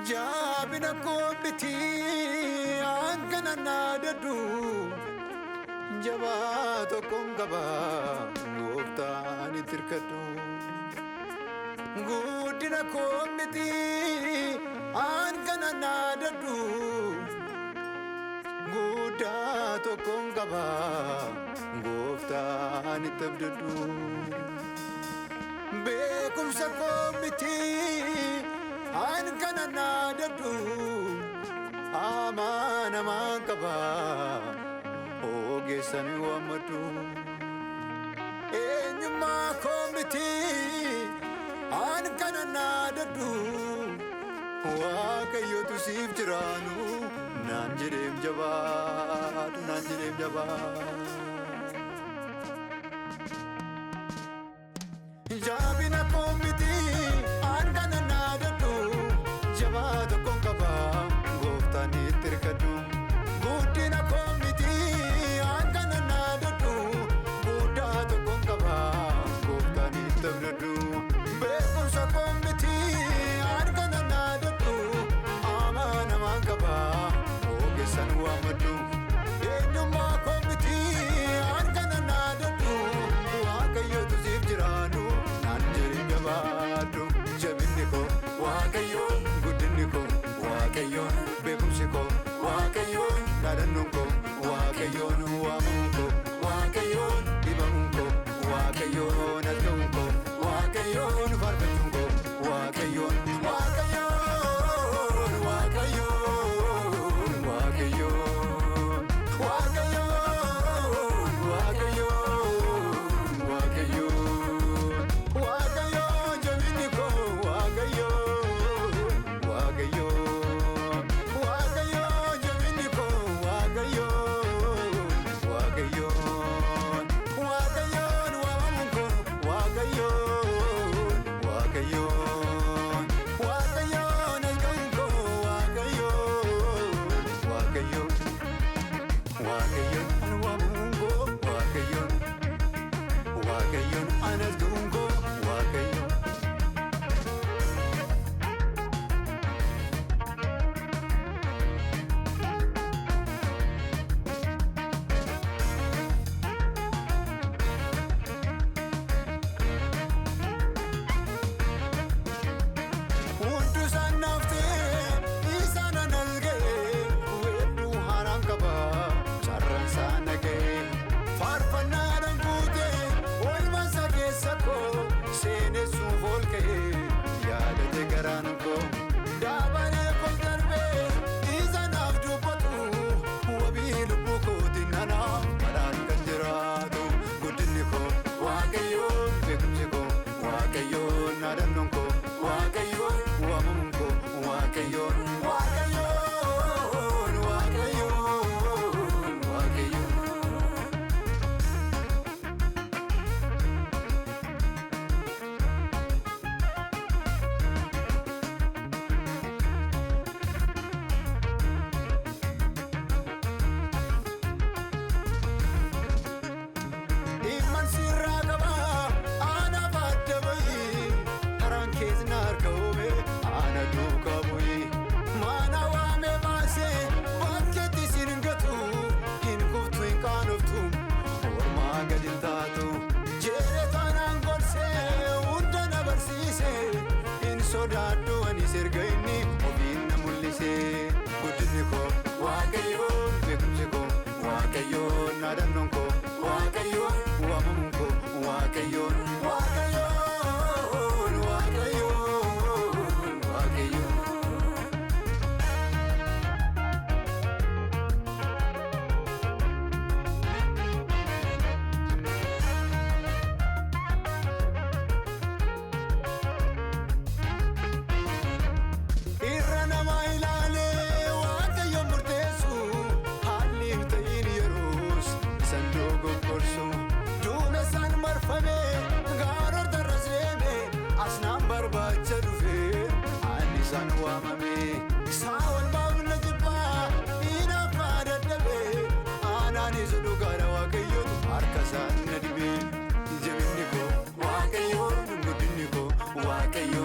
Jabina kombiti angana nadadu Jabato kongaba Goftani tirkadu Gudina kombiti angana nadadu Gudato kongaba Goftani tabdadu Bekumsa kombiti Angana nadadu Amana mankaba Ogesani wamatu Enyuma komiti Angana nadadu Wakayo tusif jiranu Nanjirem jabad Nanjirem jabad Jabina komiti Angana nadadu Jabato kongaba Goftani tirkadu Gudina komiti Angana nadadu Gudato kongaba Goftani tabdadu Bekumsa komiti Angana nadadu Amana mankaba Ogesan wamadu Enyuma komiti Angana nadadu Wakayo tuzib jiranu Nanjiri jabadu Jabiniko Wakayo Gudiniko Wakayo Bekumsiko Wakayo Nadanunko Wakayo Wamunko Wakayo Ibamunko Wakayo Natunko Wakayo Farbatunko Wakayo Wakayo Wakayo Wakayo Wakayo Wakayo Wakayo Wakayo Jaminiko Wakayo Wakayo Wakayo Jaminiko Wakayo Wakayo Wakayo Wamunko Wakayo Wakayo Wakayo Nagunko Wakayo Wakayo Wakayo Wamunko Wakayo Wakayo Anasgunko Wakayo Untu sanafte isana nalge Wedu haram kaba charran sanage Farfanaran kute olma sake sako Sene suvolke yadate garanko Dabane kol darbe isanaf dubatu Wabilu buko dinana maran kanjiratu Gudiniko Wakayo bekumsiko Wakayo nadanunko Wakayo wamunko Wakayo Wakayo Wakayo Wakayo Iman siragaba ana badabai Haran keznar kaube ana dukabai Mana wame base bakketi singatu In kuftu in kanuftu Orma gadin tatu Jere tanan gorse undana barsise In sodadu ani sirgaini Obin namullise Gudiniko Wakayo bekumsiko Wakayo nadanunko Wakayo wamunko Wakayo Wakayo Wakayo Wakayo Irra nama ilale Wakayo murtesu Halim tayin yerus Sandogo korsu Dume san marfame Garor darrazeme Asnam barbacha dufe Anisan wamame Sawal babna jibba Ina fada dabe Anani zudu gara Wakayo Arkasan nadibe Jabiniko Wakayo Gudiniko Wakayo